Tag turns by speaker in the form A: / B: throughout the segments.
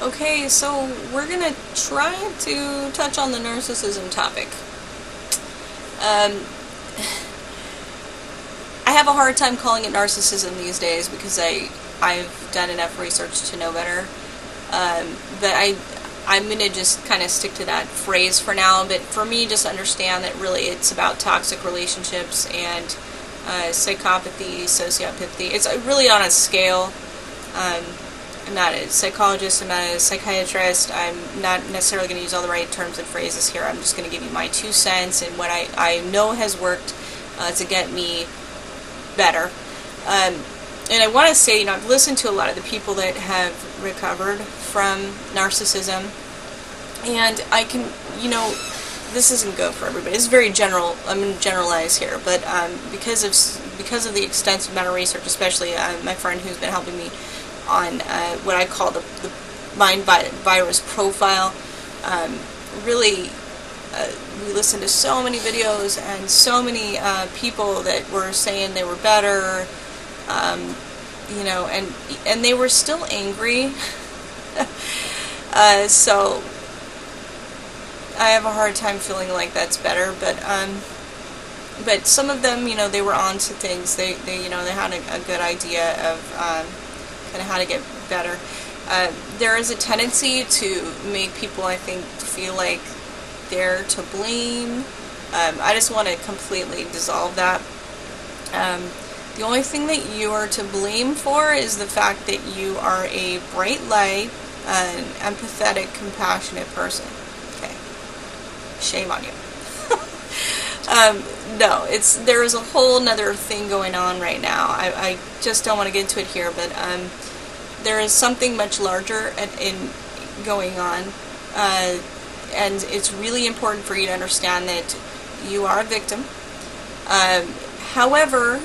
A: Okay, so we're gonna try to touch on the narcissism topic. I have a hard time calling it narcissism these days because I've done enough research to know better. But I'm gonna just kind of stick to that phrase for now. But for me, just understand that really it's about toxic relationships and psychopathy, sociopathy. It's really on a scale. I'm not a psychologist, I'm not a psychiatrist, I'm not necessarily going to use all the right terms and phrases here. I'm just going to give you my 2 cents and what I know has worked to get me better. And I want to say, I've listened to a lot of the people that have recovered from narcissism, and I can, this isn't good for everybody. It's very general. I'm going to generalize here, but because of the extensive amount of research, especially my friend who's been helping me on what I call the Mind Virus profile. Really, we listened to so many videos and so many people that were saying they were better, and they were still angry. So I have a hard time feeling like that's better, but some of them, they were on to things. They had a good idea of kind of how to get better. There is a tendency to make people, I think, feel like they're to blame. I just want to completely dissolve that. The only thing that you are to blame for is the fact that you are a bright light, an empathetic, compassionate person. Okay. Shame on you. No, there is a whole nother thing going on right now. I just don't want to get into it here, but there is something much larger in going on, and it's really important for you to understand that you are a victim. However,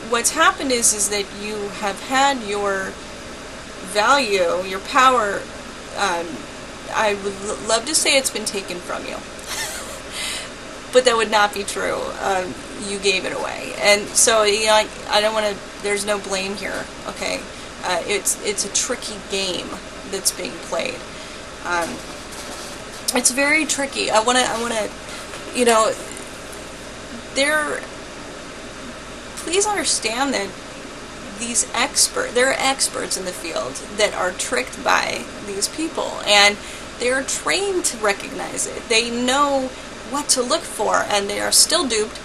A: what's happened is that you have had your value, your power, I would love to say it's been taken from you. But that would not be true. You gave it away, and so I don't want to. There's no blame here. Okay, it's a tricky game that's being played. It's very tricky. I want to. Please understand that there are experts in the field that are tricked by these people, and they are trained to recognize it. They know what to look for, and they are still duped.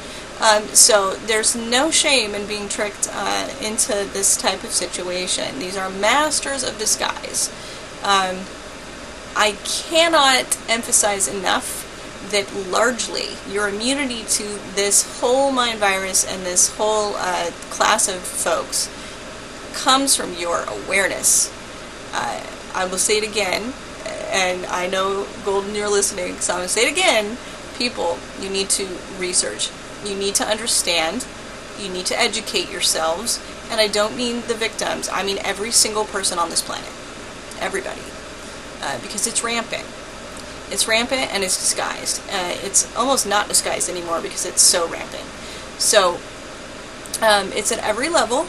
A: So there's no shame in being tricked into this type of situation. These are masters of disguise. I cannot emphasize enough that largely your immunity to this whole mind virus and this whole class of folks comes from your awareness. I will say it again, and I know, Golden, you're listening, so I'm going to say it again. People, you need to research. You need to understand. You need to educate yourselves. And I don't mean the victims. I mean every single person on this planet. Everybody. Because it's rampant. It's rampant and it's disguised. It's almost not disguised anymore because it's so rampant. So, it's at every level,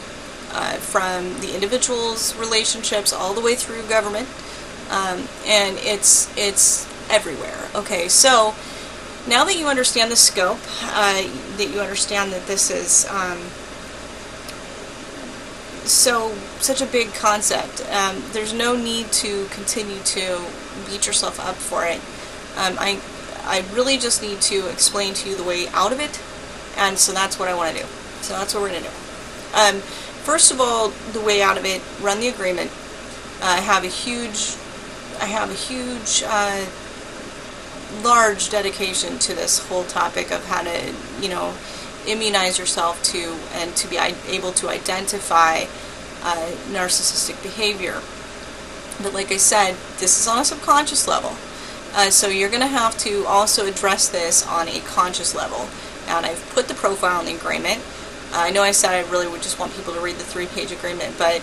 A: from the individual's relationships all the way through government. And it's everywhere. Okay, so now that you understand the scope, that you understand that this is such a big concept, there's no need to continue to beat yourself up for it. I really just need to explain to you the way out of it, and so that's what I want to do. So that's what we're going to do. First of all, the way out of it, run the agreement. I have a huge large dedication to this whole topic of how to, immunize yourself to and to be able to identify narcissistic behavior. But like I said, this is on a subconscious level. So you're going to have to also address this on a conscious level. And I've put the profile in the agreement. I know I said I really would just want people to read the 3-page agreement, but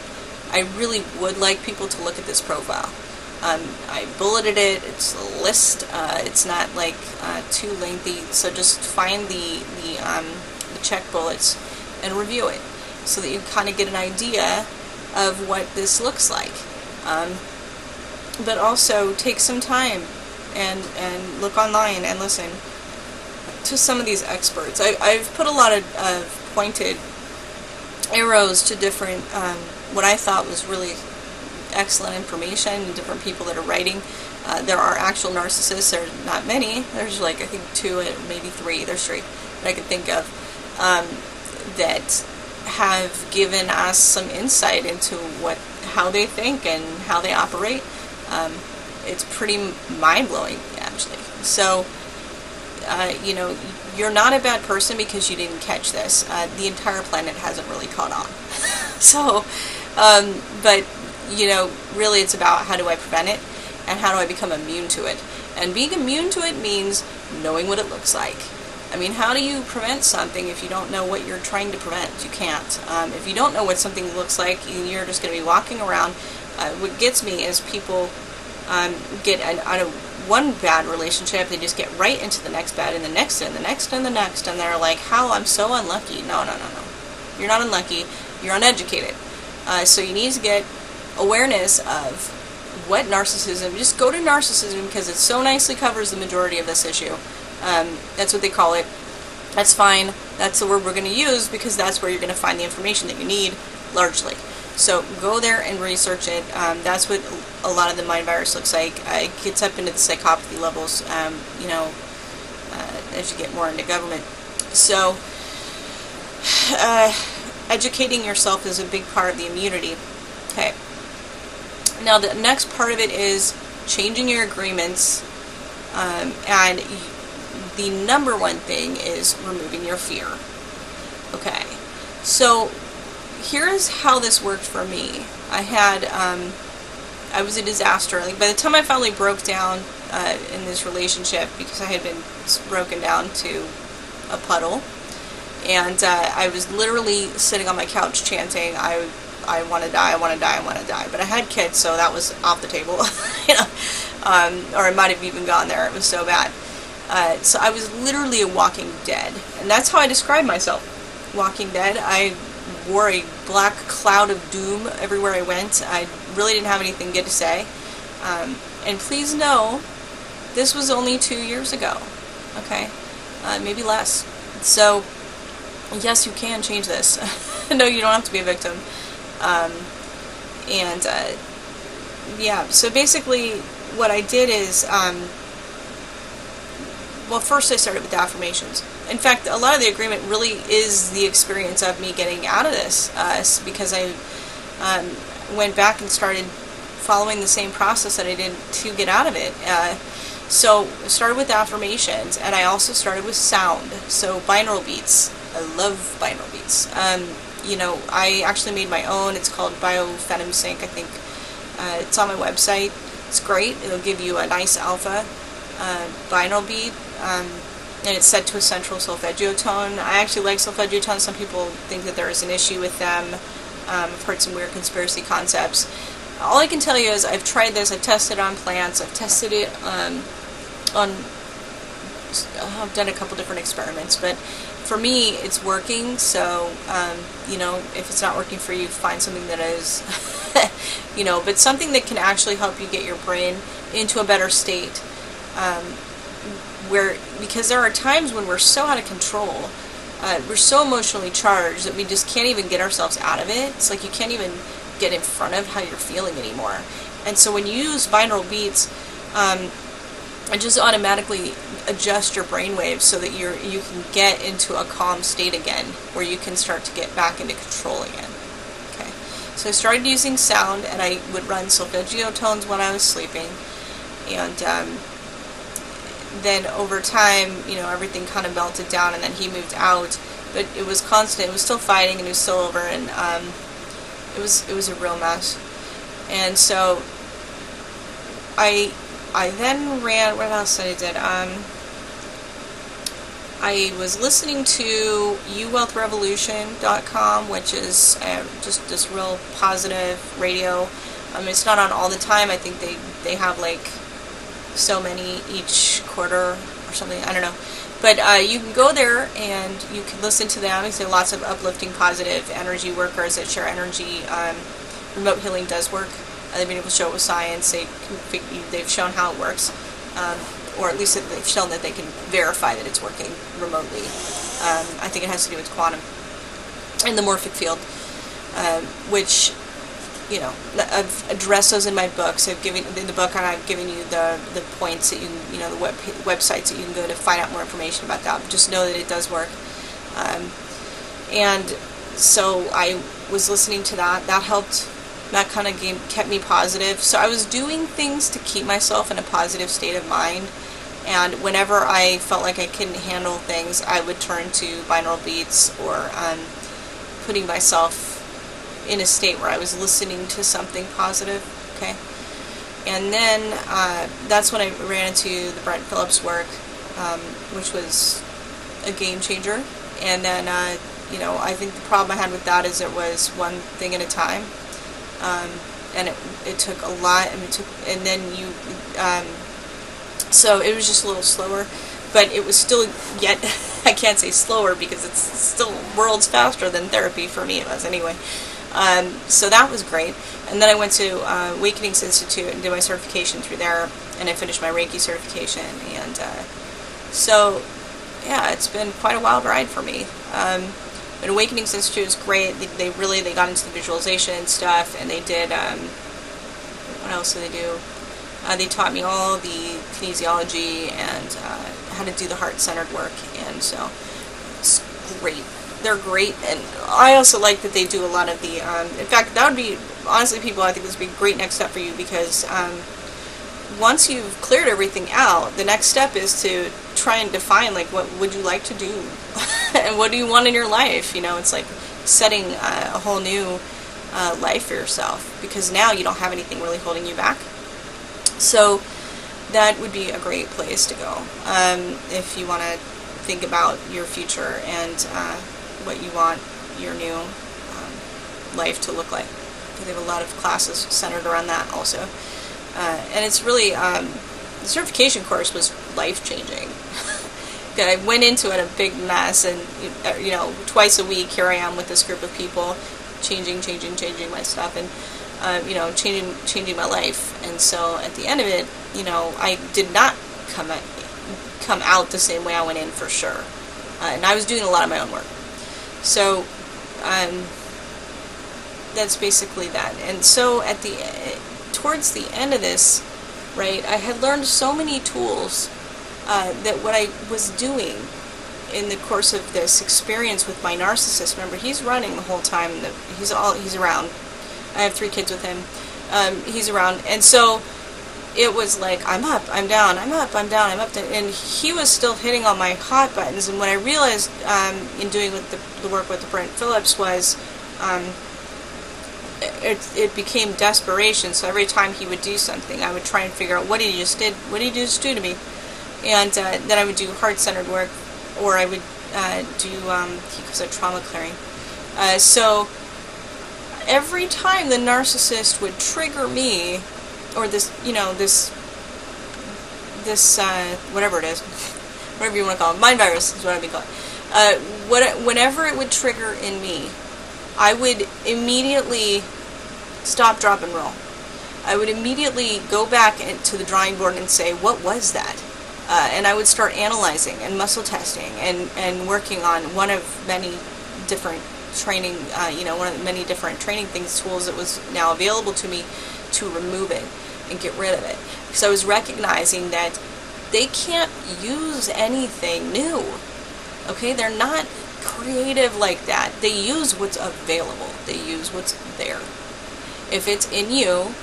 A: I really would like people to look at this profile. I bulleted it. It's a list. It's not like too lengthy. So just find the check bullets and review it, so that you kind of get an idea of what this looks like. But also take some time and look online and listen to some of these experts. I've put a lot of pointed arrows to different, what I thought was really excellent information, different people that are writing. There are actual narcissists. There are not many. There's like, I think 2, maybe 3. There's 3 that I can think of, that have given us some insight into how they think and how they operate. It's pretty mind-blowing, actually. So, you know, you're not a bad person because you didn't catch this. The entire planet hasn't really caught on. So, but, you know, really it's about how do I prevent it and how do I become immune to it. And being immune to it means knowing what it looks like. I mean, how do you prevent something if you don't know what you're trying to prevent? You can't. If you don't know what something looks like, you're just going to be walking around. What gets me is people get out of one bad relationship, they just get right into the next bad, and the next, and the next, and the next, and they're like, how, I'm so unlucky. No. You're not unlucky. You're uneducated. So you need to get awareness of what narcissism, just go to narcissism because it so nicely covers the majority of this issue. That's what they call it. That's fine. That's the word we're going to use because that's where you're going to find the information that you need, largely. So go there and research it. That's what a lot of the mind virus looks like. It gets up into the psychopathy levels, you know, as you get more into government. So educating yourself is a big part of the immunity. Okay. Now the next part of it is changing your agreements, and the number one thing is removing your fear. Okay. So here's how this worked for me. I was a disaster. Like, by the time I finally broke down in this relationship, because I had been broken down to a puddle, and I was literally sitting on my couch chanting, I want to die, I want to die, I want to die. But I had kids, so that was off the table. You know, or I might have even gone there. It was so bad. So I was literally a walking dead, and that's how I describe myself. Walking dead. I wore a black cloud of doom everywhere I went. I really didn't have anything good to say. And please know, this was only 2 years ago. Okay? Maybe less. So, yes, you can change this. No, you don't have to be a victim. Yeah, so basically what I did is, well, first I started with the affirmations. In fact, a lot of the agreement really is the experience of me getting out of this, because I went back and started following the same process that I did to get out of it. So I started with affirmations, and I also started with sound. So binaural beats. I love binaural beats. You know, I actually made my own. It's called Biophenom Sync, I think. It's on my website. It's great. It'll give you a nice alpha binaural beat. And it's set to a central solfeggio tone. I actually like solfeggio tones. Some people think that there is an issue with them. I've heard some weird conspiracy concepts. All I can tell you is I've tried this. I've tested it on plants. I've tested it I've done a couple different experiments, but for me it's working. So you know, if it's not working for you, find something that is you know, but something that can actually help you get your brain into a better state. Because there are times when we're so out of control, we're so emotionally charged that we just can't even get ourselves out of it. It's like you can't even get in front of how you're feeling anymore. And so when you use binaural beats, it just automatically adjusts your brainwaves so that you can get into a calm state again, where you can start to get back into control again. Okay. So I started using sound, and I would run solfeggio tones when I was sleeping, and then over time, you know, everything kind of melted down, and then he moved out. But it was constant. It was still fighting, and it was still over, and it was a real mess. And so I then ran. What else did I did? I was listening to uwealthrevolution.com, which is just this real positive radio. It's not on all the time. I think they have like so many each quarter or something, I don't know, but you can go there and you can listen to them. There's lots of uplifting, positive energy workers that share energy. Remote healing does work They've been able to show it with science. They've shown how it works, or at least they've shown that they can verify that it's working remotely. I think it has to do with quantum and the morphic field, which, you know, I've addressed those in my books. I've given in the book, and I've given you the points that you know, the websites that you can go to find out more information about that. But just know that it does work. And so I was listening to that. That helped. That kind of kept me positive. So I was doing things to keep myself in a positive state of mind. And whenever I felt like I couldn't handle things, I would turn to binaural beats, or putting myself in a state where I was listening to something positive. Okay. And then that's when I ran into the Brent Phillips work, which was a game changer. And then, you know, I think the problem I had with that is it was one thing at a time. And it took a lot, and then so it was just a little slower, but it was still, yet, I can't say slower because it's still worlds faster than therapy for me, it was anyway. So that was great. And then I went to Awakenings Institute and did my certification through there, and I finished my Reiki certification, and so yeah, it's been quite a wild ride for me. But Awakenings Institute is great. They got into the visualization and stuff, and they did, what else did they do? They taught me all the kinesiology and how to do the heart-centered work, and so it's great. They're great, and I also like that they do a lot of the, in fact, that would be, honestly, people, I think this would be a great next step for you, because once you've cleared everything out, the next step is to try and define, like, what would you like to do? And what do you want in your life? You know, it's like setting a whole new life for yourself, because now you don't have anything really holding you back. So that would be a great place to go if you want to think about your future and what you want your new life to look like. They have a lot of classes centered around that also. And it's really, the certification course was life-changing. I went into it a big mess, and, you know, twice a week, here I am with this group of people, changing my stuff, and, you know, changing my life. And so at the end of it, you know, I did not come out the same way I went in, for sure. And I was doing a lot of my own work. So, that's basically that. And so towards the end of this, right, I had learned so many tools that what I was doing in the course of this experience with my narcissist, remember, he's running the whole time, he's around. I have 3 kids with him. He's around, and so it was like, I'm up, I'm down, I'm up, I'm down, I'm up, and he was still hitting all my hot buttons. And what I realized in doing with the work with the Brent Phillips was it became desperation. So every time he would do something, I would try and figure out what he just do to me. And then I would do heart-centered work, or I would do, he calls it trauma clearing. So every time the narcissist would trigger me, or this, you know, this whatever it is, whatever you want to call it, mind virus is what I've been calling it. Whenever it would trigger in me, I would immediately stop, drop, and roll. I would immediately go back to the drawing board and say, what was that? And I would start analyzing and muscle testing and working on one of many different training, one of the many different training tools that was now available to me to remove it and get rid of it. Because I was recognizing that they can't use anything new. Okay, they're not creative like that. They use what's available. They use what's there. If it's in you,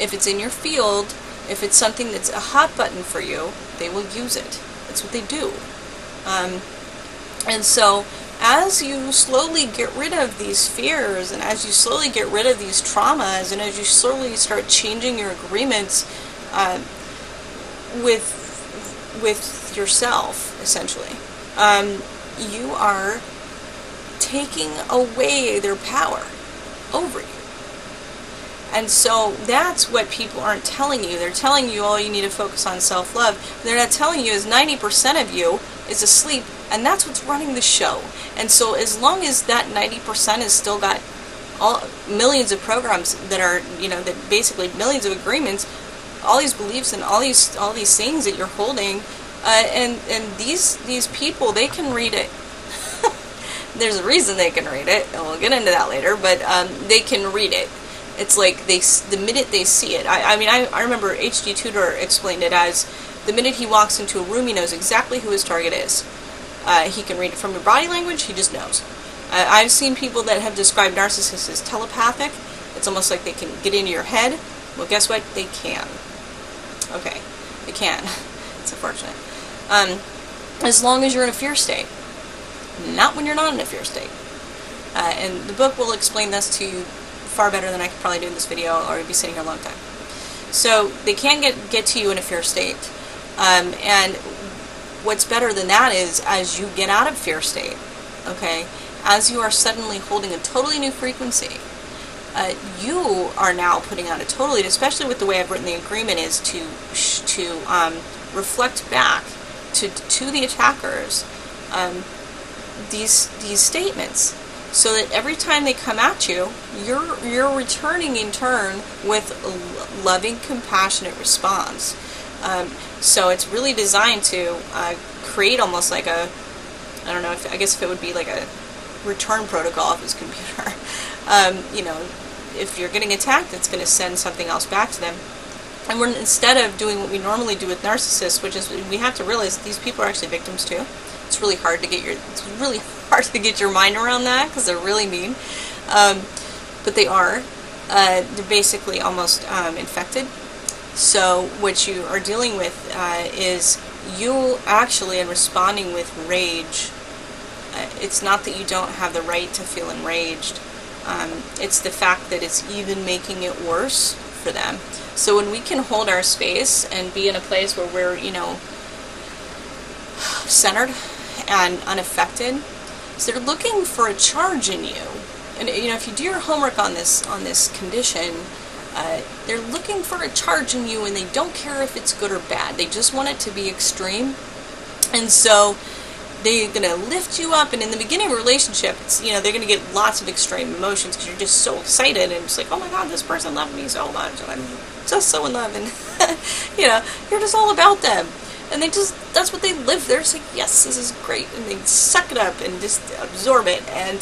A: if it's in your field, if it's something that's a hot button for you, they will use it. That's what they do. And so, as you slowly get rid of these fears, and as you slowly get rid of these traumas, and as you slowly start changing your agreements with yourself, essentially, you are taking away their power over you. And so that's what people aren't telling you. They're telling you, oh, you need to focus on self-love. What they're not telling you is 90% of you is asleep, and that's what's running the show. And so as long as that 90% has still got all millions of programs that are, that basically millions of agreements, all these beliefs and all these things that you're holding, and these people, they can read it. There's a reason they can read it, and we'll get into that later, but they can read it. It's like the minute they see it. I remember H.G. Tudor explained it as the minute he walks into a room, he knows exactly who his target is. He can read it from your body language, he just knows. I've seen people that have described narcissists as telepathic. It's almost like they can get into your head. Well, guess what? They can. Okay, they can. It's unfortunate. As long as you're in a fear state. Not when you're not in a fear state. And the book will explain this to you far better than I could probably do in this video, or I'd be sitting here a long time. So they can get to you in a fear state. And what's better than that is, as you get out of fear state, okay, as you are suddenly holding a totally new frequency, you are now putting out a totally, especially with the way I've written the agreement, is to reflect back to the attackers these statements, so that every time they come at you, you're returning in turn with a loving, compassionate response. So it's really designed to create almost like a, I don't know, I guess if it would be like a return protocol of his computer. If you're getting attacked, it's going to send something else back to them. And instead of doing what we normally do with narcissists, which is we have to realize these people are actually victims too. It's really hard to get your mind around that, because they're really mean. But they are. They're basically almost infected. So what you are dealing with is you actually are responding with rage. It's not that you don't have the right to feel enraged. It's the fact that it's even making it worse for them. So when we can hold our space and be in a place where we're, centered and unaffected, so they're looking for a charge in you. And if you do your homework on this condition, they're looking for a charge in you, and they don't care if it's good or bad. They just want it to be extreme. And so they're going to lift you up, and in the beginning of a relationship, it's, they're going to get lots of extreme emotions because you're just so excited, and it's like, oh my god, this person loved me so much, and I'm just so in love, and you're just all about them. And that's what they live. They're just like, yes, this is great, and they suck it up and just absorb it. And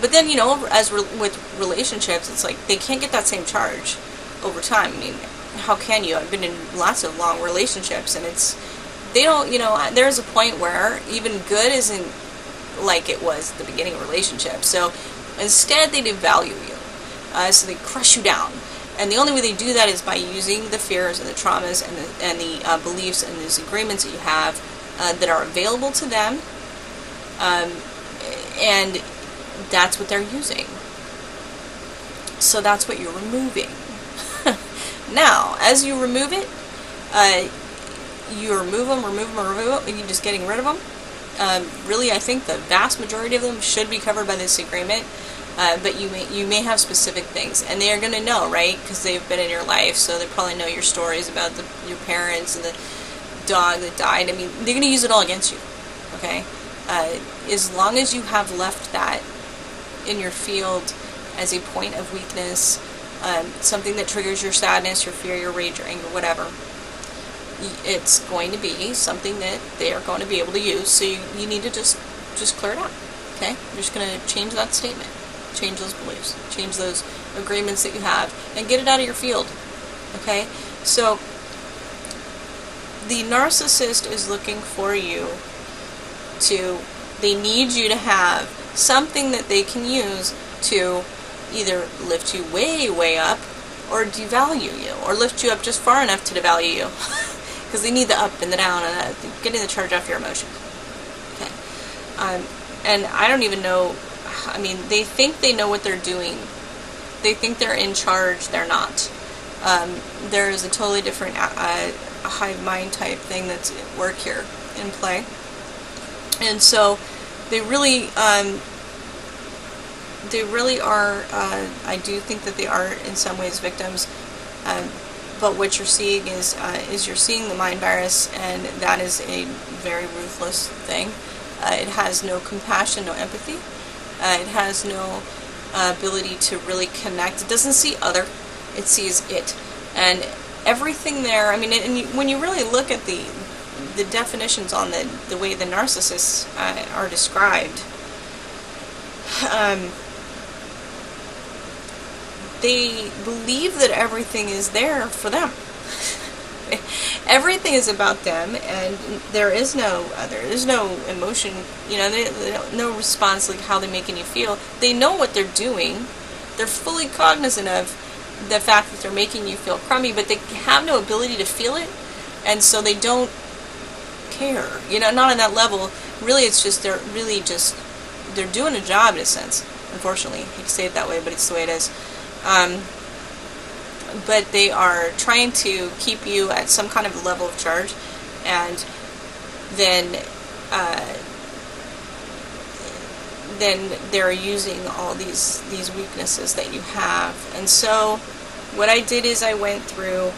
A: but then, as with relationships, it's like they can't get that same charge over time. I mean, how can you? I've been in lots of long relationships, and they don't, there's a point where even good isn't like it was at the beginning of a relationship. So instead, they devalue you. So they crush you down. And the only way they do that is by using the fears and the traumas and the beliefs and these agreements that you have that are available to them. And that's what they're using. So that's what you're removing. Now, as you remove it, you remove them, and you're just getting rid of them. Really, I think the vast majority of them should be covered by this agreement. But you may have specific things, and they are going to know, right? Because they've been in your life, so they probably know your stories about your parents and the dog that died. I mean, they're going to use it all against you, okay? As long as you have left that in your field as a point of weakness, something that triggers your sadness, your fear, your rage, your anger, whatever, it's going to be something that they are going to be able to use. So you need to just clear it out, okay? You're just going to change that statement. Change those beliefs, change those agreements that you have, and get it out of your field, okay? So, the narcissist is looking for you they need you to have something that they can use to either lift you way, way up, or devalue you, or lift you up just far enough to devalue you, because they need the up and the down, and getting the charge off your emotions, okay? And I don't even know. I mean, they think they know what they're doing. They think they're in charge. They're not. There is a totally different hive mind type thing that's at work here in play. And so they really are, I do think that they are in some ways victims. But what you're seeing is you're seeing the mind virus, and that is a very ruthless thing. It has no compassion, no empathy. It has no ability to really connect. It doesn't see other, it sees it. And everything there, I mean, when you really look at the definitions on the way the narcissists are described, they believe that everything is there for them. Everything is about them, and there is no other. There's no emotion, no response, like how they're making you feel. They know what they're doing. They're fully cognizant of the fact that they're making you feel crummy, but they have no ability to feel it, and so they don't care. Not on that level. Really, it's just they're doing a job in a sense. Unfortunately, you can say it that way, but it's the way it is. But they are trying to keep you at some kind of level of charge, and then they're using all these weaknesses that you have. And so what I did is I went through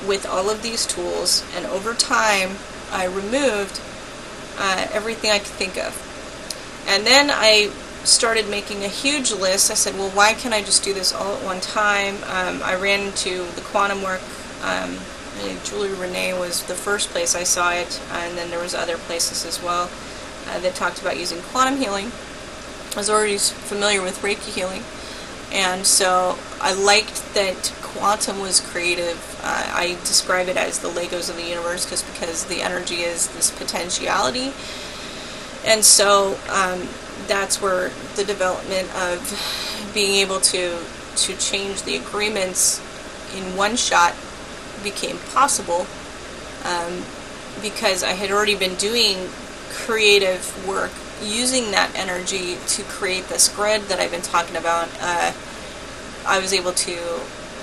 A: with all of these tools, and over time I removed everything I could think of. And then I started making a huge list. I said, well, why can't I just do this all at one time? I ran into the quantum work. Julie Renee was the first place I saw it, and then there was other places as well that talked about using quantum healing. I was already familiar with Reiki healing, and so I liked that quantum was creative. I describe it as the Legos of the universe because the energy is this potentiality. And so that's where the development of being able to change the agreements in one shot became possible, because I had already been doing creative work using that energy to create this grid that I've been talking about. I was able to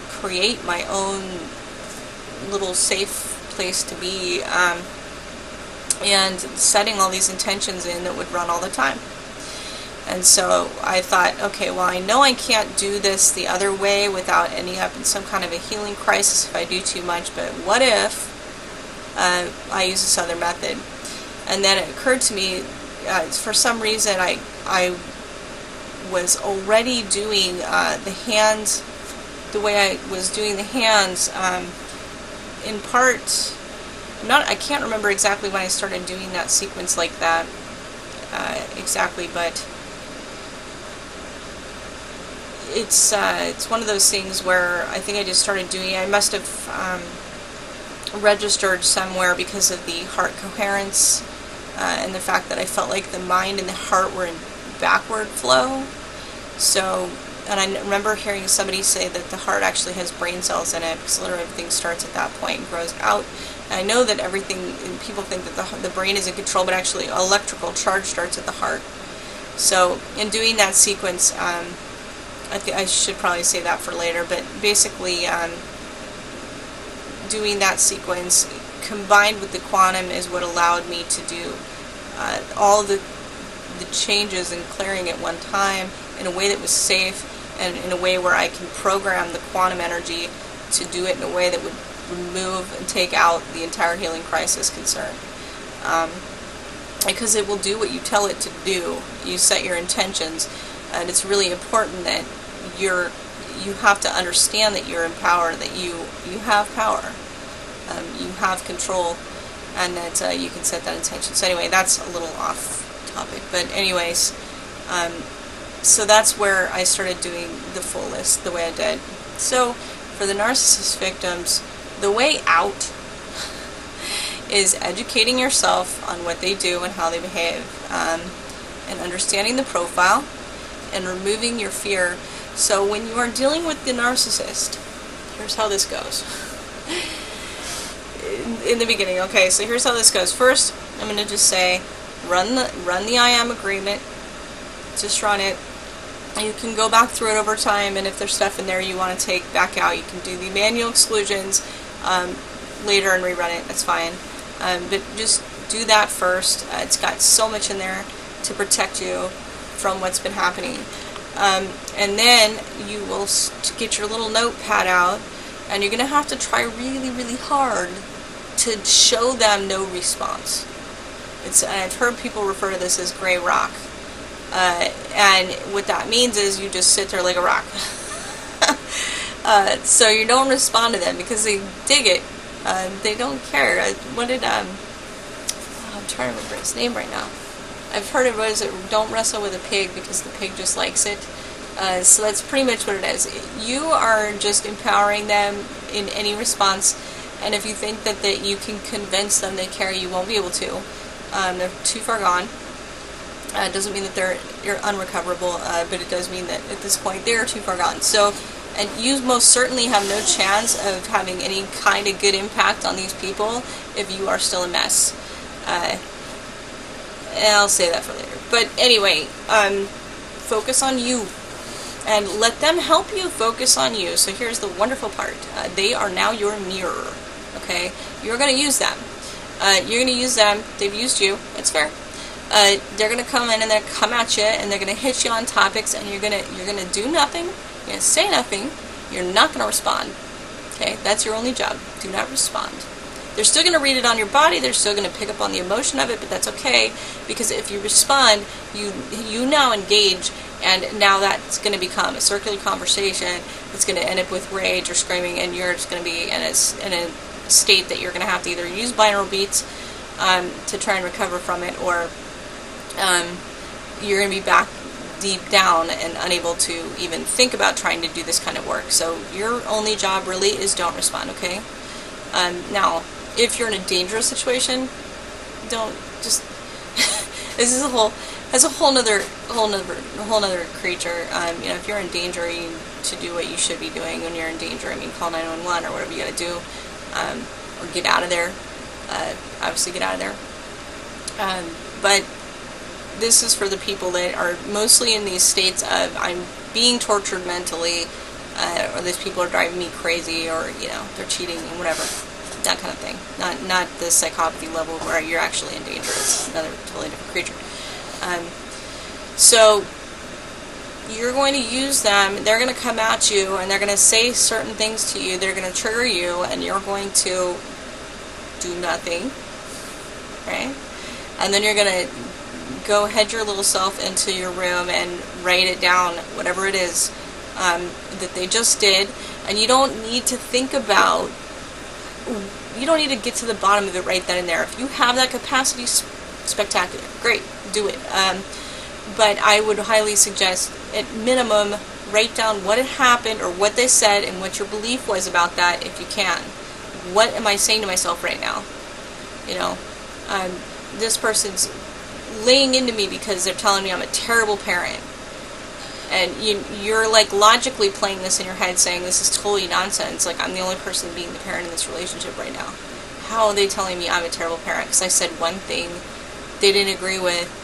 A: create my own little safe place to be, and setting all these intentions in that would run all the time. And so I thought, okay, well, I know I can't do this the other way without ending up in some kind of a healing crisis if I do too much, but what if I use this other method? And then it occurred to me, for some reason, I was already doing the hands, the way I was doing the hands, in part, I can't remember exactly when I started doing that sequence like that, exactly, but it's one of those things where I think I just started doing it. I must have registered somewhere because of the heart coherence, and the fact that I felt like the mind and the heart were in backward flow. So, and I remember hearing somebody say that the heart actually has brain cells in it, because literally everything starts at that point and grows out. And I know that everything, and people think that the brain is in control, but actually electrical charge starts at the heart. So in doing that sequence, I should probably say that for later, but basically doing that sequence combined with the quantum is what allowed me to do all the changes and clearing at one time in a way that was safe, and in a way where I can program the quantum energy to do it in a way that would remove and take out the entire healing crisis concern. Because it will do what you tell it to do. You set your intentions, and it's really important that you have to understand that you're in power, that you have power, you have control, and that you can set that intention. So anyway, that's a little off topic, but anyways, so that's where I started doing the full list the way I did. So for the narcissist victims, the way out is educating yourself on what they do and how they behave, and understanding the profile and removing your fear. So when you are dealing with the narcissist, here's how this goes. In the beginning, okay, so here's how this goes. First, I'm going to just say, run the I am agreement. Just run it. You can go back through it over time, and if there's stuff in there you want to take back out, you can do the manual exclusions later and rerun it. That's fine. But just do that first. It's got so much in there to protect you from what's been happening. And then you will get your little notepad out, and you're going to have to try really, really hard to show them no response. I've heard people refer to this as gray rock. And what that means is you just sit there like a rock. So you don't respond to them because they dig it. They don't care. I'm trying to remember his name right now. I've heard it was don't wrestle with a pig because the pig just likes it. So that's pretty much what it is. You are just empowering them in any response, and if you think that you can convince them they care, you won't be able to. They're too far gone. It doesn't mean that you're unrecoverable, but it does mean that at this point they are too far gone. So, and you most certainly have no chance of having any kind of good impact on these people if you are still a mess. I'll say that for later. But anyway, focus on you. And let them help you focus on you. So here's the wonderful part. They are now your mirror. Okay? You're going to use them. You're going to use them. They've used you. It's fair. They're going to come in and they're going to come at you and they're going to hit you on topics and you're going to do nothing. You're going to say nothing. You're not going to respond. Okay? That's your only job. Do not respond. They're still going to read it on your body. They're still going to pick up on the emotion of it, but that's okay because if you respond, you now engage, and now that's going to become a circular conversation. It's going to end up with rage or screaming, and you're just going to be in a state that you're going to have to either use binaural beats to try and recover from it, or you're going to be back deep down and unable to even think about trying to do this kind of work. So your only job really is don't respond, okay? Now, if you're in a dangerous situation, don't just. This is a whole nother creature. If you're in danger, to do what you should be doing when you're in danger. I mean, call 911 or whatever you got to do, or get out of there. Obviously, get out of there. But this is for the people that are mostly in these states of I'm being tortured mentally, or these people are driving me crazy, or they're cheating and whatever. That kind of thing. Not the psychopathy level where you're actually in danger. It's another totally different creature. So you're going to use them. They're going to come at you and they're going to say certain things to you. They're going to trigger you and you're going to do nothing. Right? And then you're going to go head your little self into your room and write it down, whatever it is that they just did. And you don't need to think about, you don't need to get to the bottom of it right then and there. If you have that capacity, spectacular. Great, do it. But I would highly suggest, at minimum, write down what had happened or what they said and what your belief was about that if you can. What am I saying to myself right now? This person's laying into me because they're telling me I'm a terrible parent. And you're like logically playing this in your head saying this is totally nonsense. Like I'm the only person being the parent in this relationship right now. How are they telling me I'm a terrible parent? Because I said one thing they didn't agree with.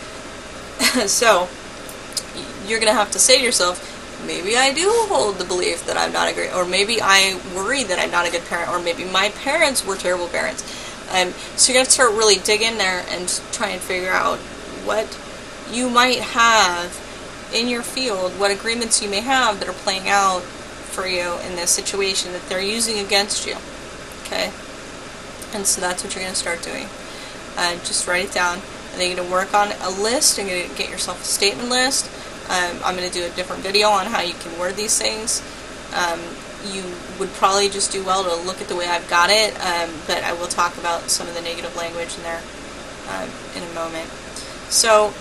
A: So you're going to have to say to yourself, maybe I do hold the belief that I'm not a great, or maybe I worry that I'm not a good parent, or maybe my parents were terrible parents. So you're going to start really dig in there and try and figure out what you might have in your field, what agreements you may have that are playing out for you in this situation that they're using against you. Okay? And so that's what you're going to start doing. Just write it down. And then you're going to work on a list. You're going to get yourself a statement list. I'm going to do a different video on how you can word these things. You would probably just do well to look at the way I've got it, but I will talk about some of the negative language in there in a moment. So,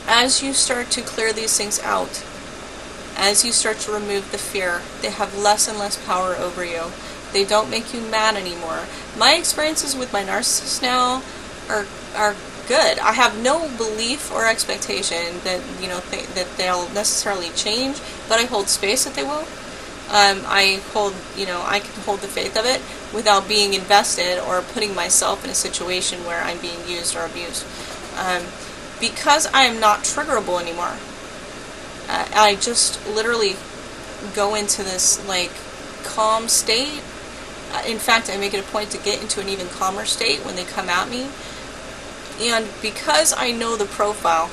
A: as you start to clear these things out, as you start to remove the fear, they have less and less power over you. They don't make you mad anymore. My experiences with my narcissists now are good. I have no belief or expectation that that they'll necessarily change, but I hold space that they will. I can hold the faith of it without being invested or putting myself in a situation where I'm being used or abused. Because I am not triggerable anymore. I just literally go into this calm state. In fact, I make it a point to get into an even calmer state when they come at me. And because I know the profile,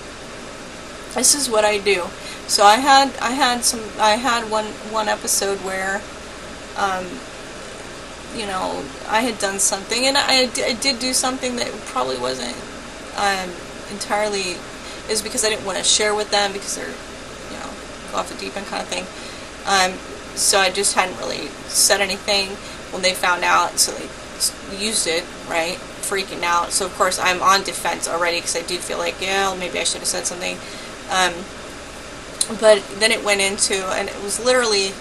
A: this is what I do. So I had one episode where I had done something, and I did do something that probably wasn't entirely, is because I didn't want to share with them because they're, go off the deep end kind of thing. So I just hadn't really said anything when they found out, so they used it, right? Freaking out. So of course I'm on defense already because I do feel like, yeah, maybe I should have said something. But then it went into, and it was literally,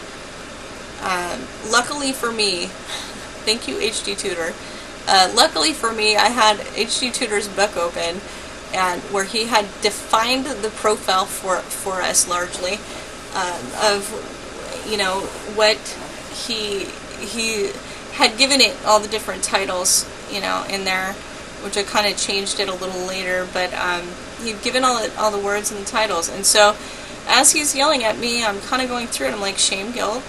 A: luckily for me, thank you HD Tutor, luckily for me, I had HD Tutor's book open, and where he had defined the profile for us largely, of, what he had given it all the different titles, in there, which I kind of changed it a little later, but he'd given all the words and the titles, and so as he's yelling at me, I'm kind of going through it. I'm like, shame, guilt,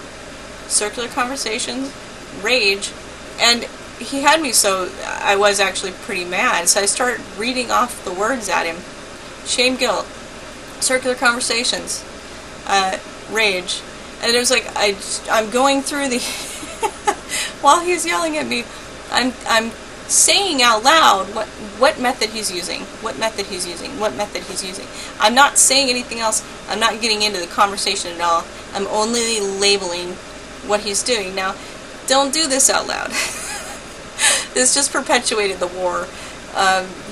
A: circular conversations, rage, and he had me so I was actually pretty mad. So I started reading off the words at him: shame, guilt, circular conversations, rage, and it was like I'm going through the while he's yelling at me, I'm saying out loud what method he's using, what method he's using, what method he's using. I'm not saying anything else. I'm not getting into the conversation at all. I'm only labeling what he's doing. Now, don't do this out loud. This just perpetuated the war.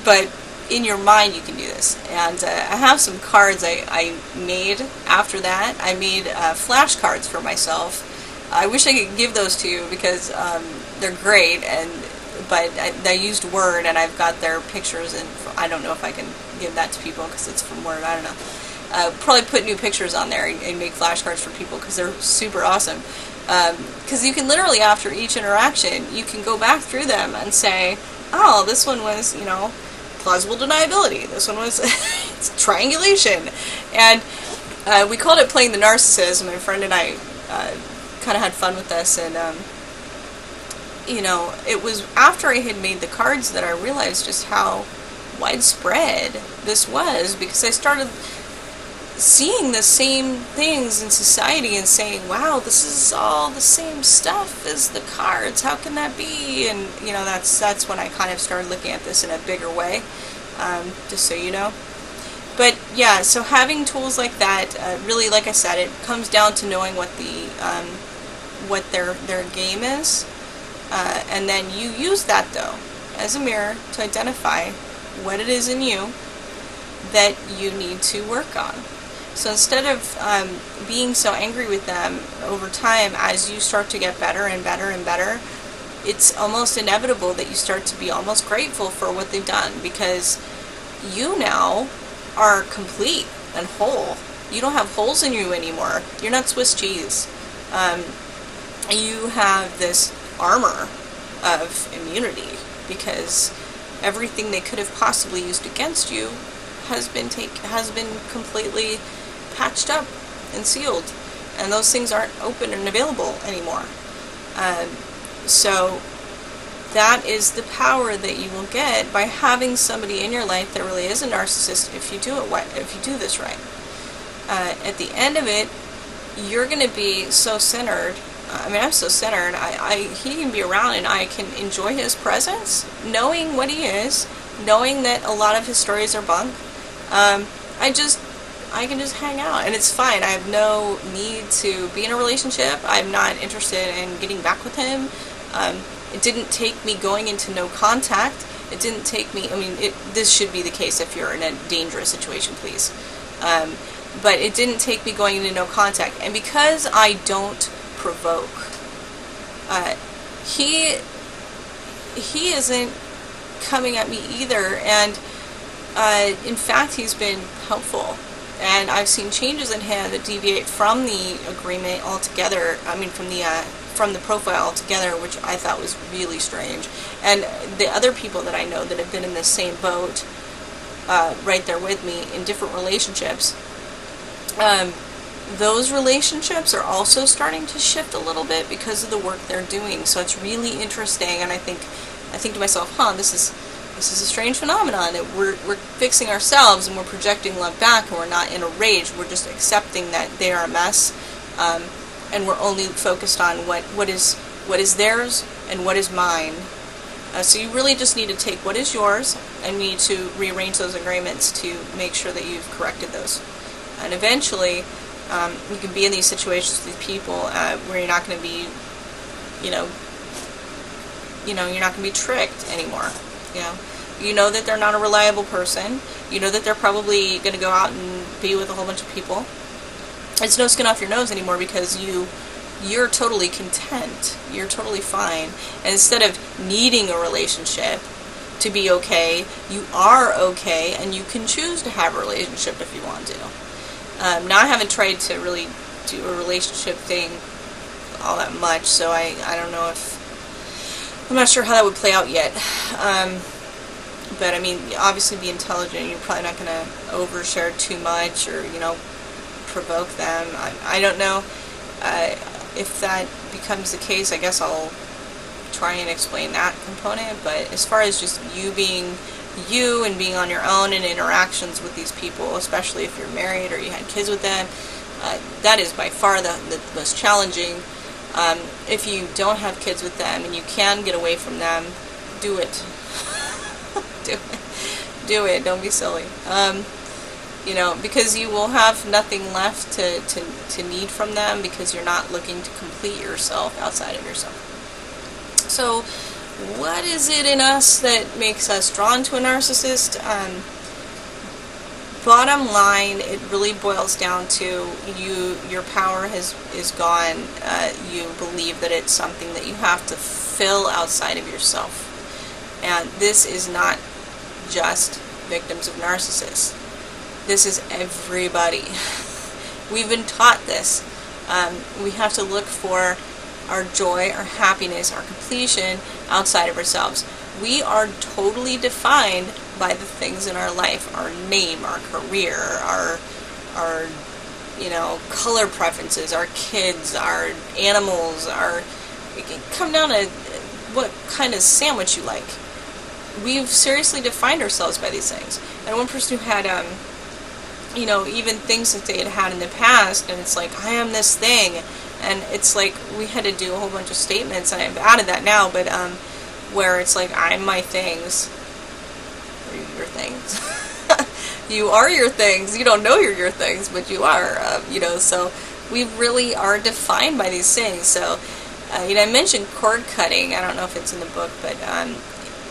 A: But in your mind, you can do this. And I have some cards I made after that. I made flashcards for myself. I wish I could give those to you because they're great, but I used Word, and I've got their pictures, and I don't know if I can give that to people because it's from Word. I don't know. Probably put new pictures on there and make flashcards for people because they're super awesome. Because you can literally, after each interaction, you can go back through them and say, oh, this one was, plausible deniability. This one was triangulation. And we called it playing the narcissist. My friend and I kind of had fun with this, and it was after I had made the cards that I realized just how widespread this was, because I started seeing the same things in society and saying, wow, this is all the same stuff as the cards, how can that be? And that's when I kind of started looking at this in a bigger way, just so you know. But yeah, so having tools like that, really, like I said, it comes down to knowing what their game is, and then you use that though as a mirror to identify what it is in you that you need to work on. So instead of being so angry with them over time, as you start to get better and better and better, it's almost inevitable that you start to be almost grateful for what they've done, because you now are complete and whole. You don't have holes in you anymore. You're not Swiss cheese. You have this armor of immunity, because everything they could have possibly used against you has been completely patched up and sealed, and those things aren't open and available anymore. So that is the power that you will get by having somebody in your life that really is a narcissist. If you do this right, at the end of it, you're going to be so centered. I'm so centered. He can be around and I can enjoy his presence, knowing what he is, knowing that a lot of his stories are bunk. I can just hang out, and it's fine. I have no need to be in a relationship. I'm not interested in getting back with him. It didn't take me going into no contact. It didn't take me, this should be the case if you're in a dangerous situation, please. But it didn't take me going into no contact. And because I don't provoke, he isn't coming at me either, and in fact he's been helpful, and I've seen changes in him that deviate from the agreement altogether. From the profile altogether, which I thought was really strange. And the other people that I know that have been in the same boat, right there with me in different relationships, those relationships are also starting to shift a little bit because of the work they're doing. So it's really interesting, and I think to myself, this is a strange phenomenon, that we're fixing ourselves and we're projecting love back, and we're not in a rage. We're just accepting that they are a mess, and we're only focused on what is theirs and what is mine. So you really just need to take what is yours and need to rearrange those agreements to make sure that you've corrected those. And eventually, you can be in these situations with people where you're not going to be, you're not going to be tricked anymore. You know that they're not a reliable person. You know that they're probably going to go out and be with a whole bunch of people. It's no skin off your nose anymore because you're totally content. You're totally fine. And instead of needing a relationship to be okay, you are okay, and you can choose to have a relationship if you want to. Now, I haven't tried to really do a relationship thing all that much, so I don't know I'm not sure how that would play out yet. But I mean, obviously be intelligent. You're probably not going to overshare too much or, provoke them. I don't know. If that becomes the case, I guess I'll try and explain that component. But as far as just you being you and being on your own in interactions with these people, especially if you're married or you had kids with them, that is by far the most challenging. If you don't have kids with them and you can get away from them, do it. Do it. Don't be silly. Because you will have nothing left to need from them because you're not looking to complete yourself outside of yourself. So, what is it in us that makes us drawn to a narcissist? Bottom line, it really boils down to your power is gone. You believe that it's something that you have to fill outside of yourself. And this is not just victims of narcissists. This is everybody. We've been taught this. We have to look for our joy, our happiness, our completion outside of ourselves. We are totally defined by the things in our life, our name, our career, our color preferences, our kids, our animals, it can come down to what kind of sandwich you like. We've seriously defined ourselves by these things. And one person who had even things that they had in the past, and it's like, I am this thing, and it's like we had to do a whole bunch of statements, and I've added that now, but where it's like, I'm my things. Are you your things? You are your things. You don't know you're your things, but you are. So we really are defined by these things. So I mentioned cord cutting. I don't know if it's in the book, but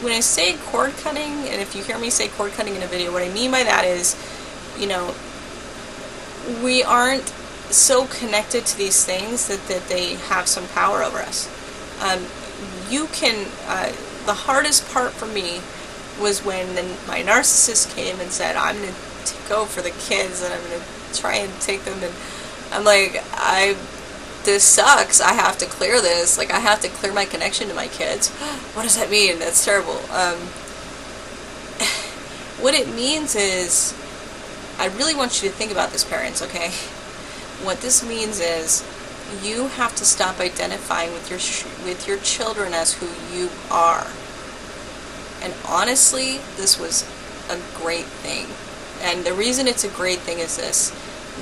A: when I say cord cutting, and if you hear me say cord cutting in a video, what I mean by that is, we aren't so connected to these things that they have some power over us. The hardest part for me was when my narcissist came and said, I'm going to go for the kids and I'm going to try and take them, and I'm like, this sucks. I have to clear this. Like, I have to clear my connection to my kids. What does that mean? That's terrible. What it means is, I really want you to think about this, parents, okay? What this means is, you have to stop identifying with your children as who you are. And honestly, this was a great thing. And the reason it's a great thing is this.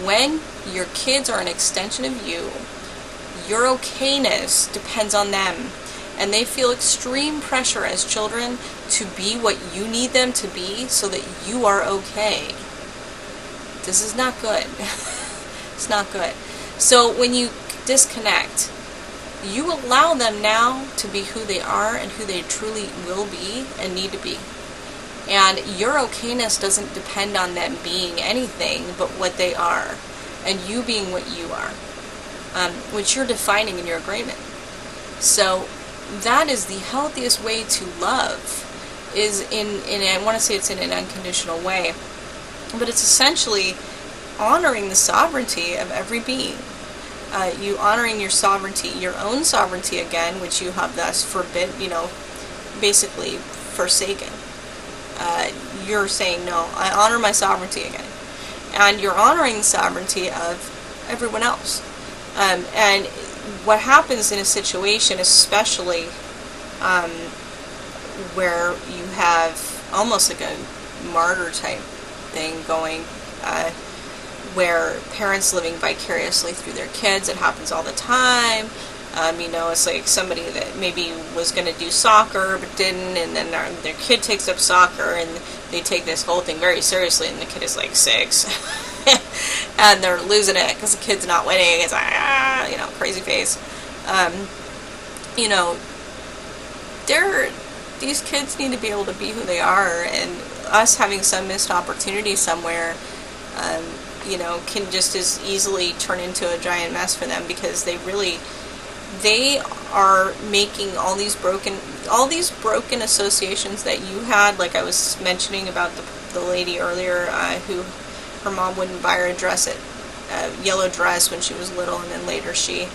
A: When your kids are an extension of you, your okayness depends on them. And they feel extreme pressure as children to be what you need them to be so that you are okay. This is not good. It's not good. So when you disconnect, you allow them now to be who they are and who they truly will be and need to be. And your okayness doesn't depend on them being anything but what they are, and you being what you are, which you're defining in your agreement. So that is the healthiest way to love, is I want to say it's in an unconditional way, but it's essentially honoring the sovereignty of every being. You honoring your sovereignty, your own sovereignty again, which you have thus basically forsaken. You're saying, no, I honor my sovereignty again. And you're honoring the sovereignty of everyone else. And what happens in a situation, especially where you have almost like a martyr type thing going, where parents living vicariously through their kids, it happens all the time. You know, it's like somebody that maybe was going to do soccer but didn't, and then their kid takes up soccer, and they take this whole thing very seriously, and the kid is like 6, and they're losing it because the kid's not winning. It's like, you know, crazy face. You know, these kids need to be able to be who they are, and us having some missed opportunity somewhere, you know, can just as easily turn into a giant mess for them, because they are making all these broken associations that you had, like I was mentioning about the lady earlier, who her mom wouldn't buy her a yellow dress when she was little, and then later she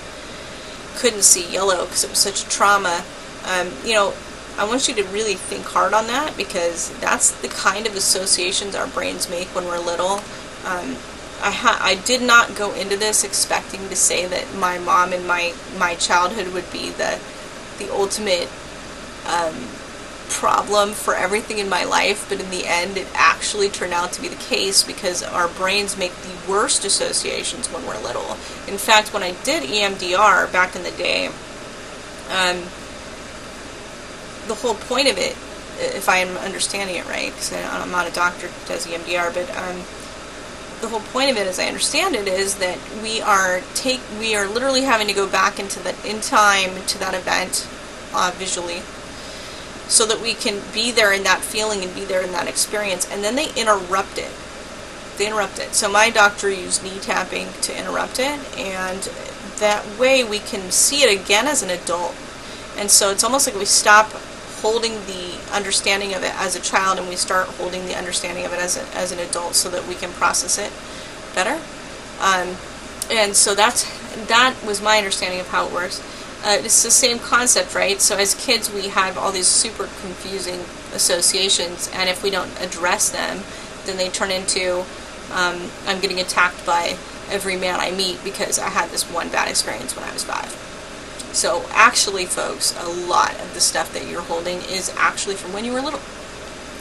A: couldn't see yellow because it was such a trauma. You know, I want you to really think hard on that, because that's the kind of associations our brains make when we're little. I did not go into this expecting to say that my mom and my childhood would be the ultimate problem for everything in my life, but in the end it actually turned out to be the case, because our brains make the worst associations when we're little. In fact, when I did EMDR back in the day, the whole point of it, if I am understanding it right, because I'm not a doctor who does EMDR, but the whole point of it, as I understand it, is that we are literally having to go back in time to that event visually, so that we can be there in that feeling and be there in that experience, and then they interrupt it. So my doctor used knee tapping to interrupt it, and that way we can see it again as an adult. And so it's almost like we stop holding the understanding of it as a child, and we start holding the understanding of it as an adult, so that we can process it better. And so that was my understanding of how it works. It's the same concept, right? So as kids, we have all these super confusing associations, and if we don't address them, then they turn into I'm getting attacked by every man I meet because I had this one bad experience when I was 5. So actually, folks, a lot of the stuff that you're holding is actually from when you were little.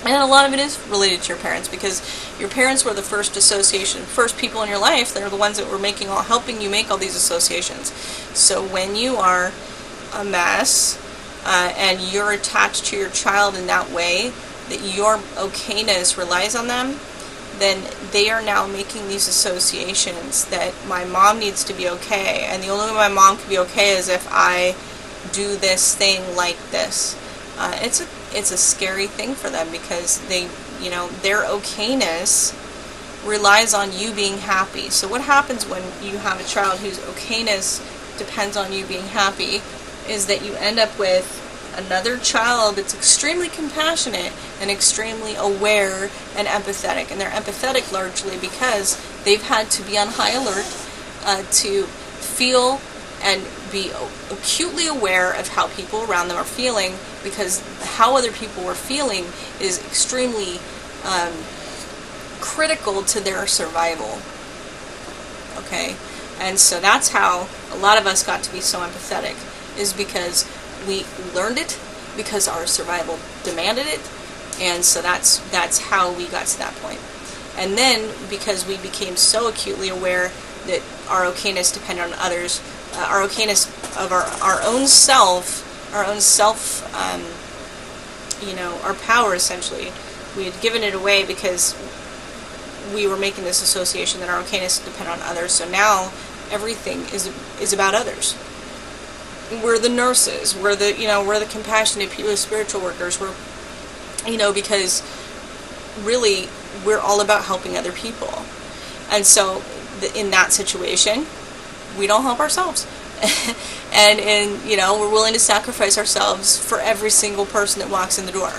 A: And a lot of it is related to your parents, because your parents were the first people in your life. They're the ones that were helping you make all these associations. So when you are a mess, and you're attached to your child in that way, that your okayness relies on them, then they are now making these associations that my mom needs to be okay, and the only way my mom can be okay is if I do this thing like this. It's a scary thing for them, because their okayness relies on you being happy. So what happens when you have a child whose okayness depends on you being happy is that you end up with another child that's extremely compassionate and extremely aware and empathetic. And they're empathetic largely because they've had to be on high alert to feel and be acutely aware of how people around them are feeling, because how other people are feeling is extremely critical to their survival. Okay? And so that's how a lot of us got to be so empathetic, is because we learned it, because our survival demanded it, and so that's how we got to that point. And then, because we became so acutely aware that our okayness depended on others, our okayness of our own self, our power, essentially, we had given it away because we were making this association that our okayness depended on others. So now everything is about others. We're the nurses, we're the compassionate people, spiritual workers, because really we're all about helping other people. And so in that situation, we don't help ourselves. And we're willing to sacrifice ourselves for every single person that walks in the door,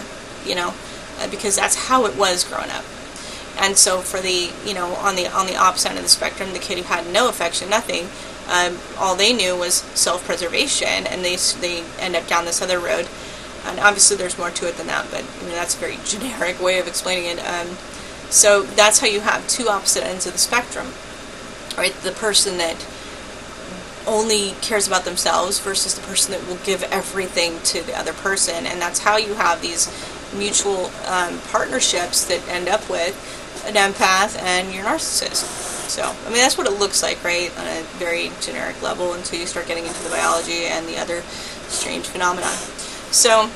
A: because that's how it was growing up. And so for on the opposite end of the spectrum, the kid who had no affection, nothing, all they knew was self-preservation, and they end up down this other road. And obviously there's more to it than that, but that's a very generic way of explaining it. So that's how you have two opposite ends of the spectrum, right? The person that only cares about themselves versus the person that will give everything to the other person. And that's how you have these mutual partnerships that end up with an empath and your narcissist. So, I mean, that's what it looks like, right, on a very generic level until you start getting into the biology and the other strange phenomena. So,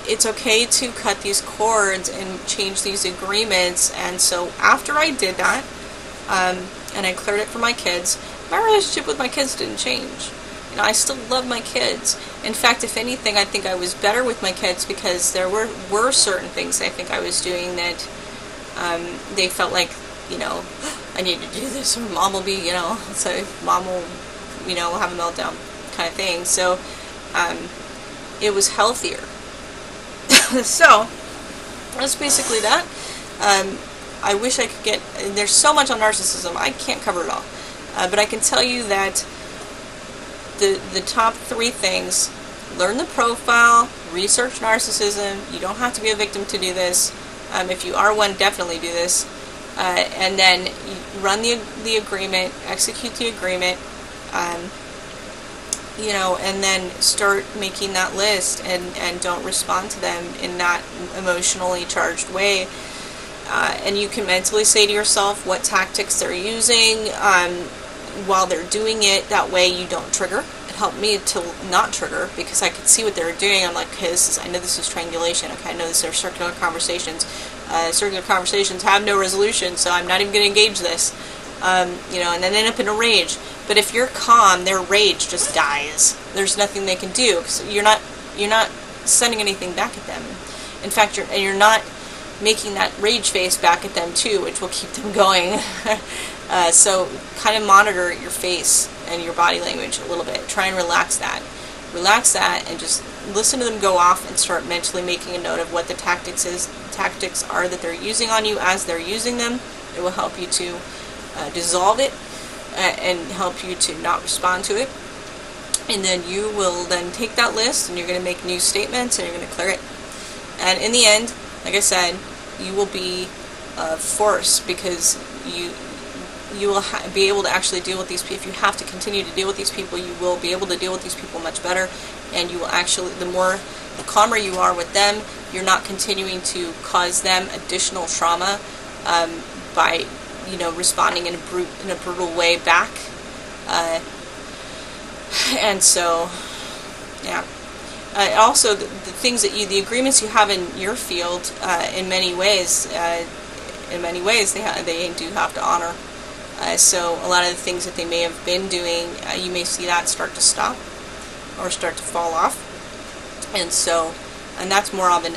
A: it's okay to cut these cords and change these agreements. And so after I did that, and I cleared it for my kids, my relationship with my kids didn't change. You know, I still love my kids. In fact, if anything, I think I was better with my kids because there were certain things I think I was doing that they felt like, you know, I need to do this or mom will be, you know, so mom will, you know, have a meltdown kind of thing. So it was healthier. So that's basically that. I wish I could get, there's so much on narcissism, I can't cover it all. But I can tell you that the top 3 things: learn the profile, research narcissism. You don't have to be a victim to do this. If you are one, definitely do this. And then run the agreement, execute the agreement, you know, and then start making that list and don't respond to them in that emotionally charged way. And you can mentally say to yourself what tactics they're using while they're doing it. That way you don't trigger. It helped me to not trigger because I could see what they were doing. I'm like, okay, I know this is triangulation. Okay, I know these are circular conversations. Circular conversations have no resolution, so I'm not even going to engage this. You know, and then end up in a rage. But if you're calm, their rage just dies. There's nothing they can do because you're not sending anything back at them. In fact, you're not making that rage face back at them too, which will keep them going. So kind of monitor your face and your body language a little bit. Try and relax that. Relax that and just listen to them go off and start mentally making a note of what the tactics are that they're using on you as they're using them. It will help you to dissolve it and help you to not respond to it. And then you will then take that list and you're going to make new statements and you're going to clear it. And in the end, like I said, you will be a force because you will be able to actually deal with these people. If you have to continue to deal with these people, you will be able to deal with these people much better. And you will actually, the calmer you are with them, you're not continuing to cause them additional trauma by, you know, responding in a brutal way back. And so, yeah. Also, the things that the agreements you have in your field, in many ways, they do have to honor. So a lot of the things that they may have been doing, you may see that start to stop or start to fall off. And that's more of an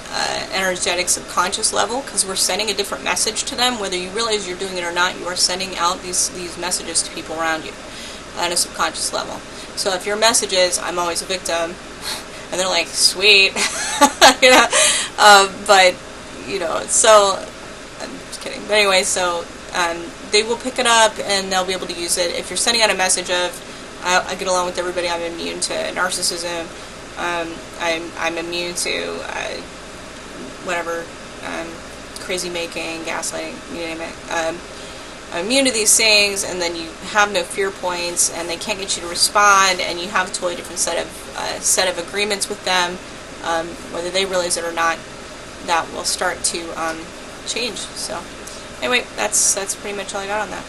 A: energetic subconscious level because we're sending a different message to them. Whether you realize you're doing it or not, you are sending out these messages to people around you on a subconscious level. So if your message is, I'm always a victim, and they're like, sweet, you know, but, you know, so, I'm just kidding. But anyway, so they will pick it up and they'll be able to use it. If you're sending out a message of, I get along with everybody, I'm immune to narcissism, I'm immune to whatever, crazy making, gaslighting, you name it. I'm immune to these things, and then you have no fear points, and they can't get you to respond, and you have a totally different set of agreements with them, whether they realize it or not. That will start to change. So, anyway, that's pretty much all I got on that.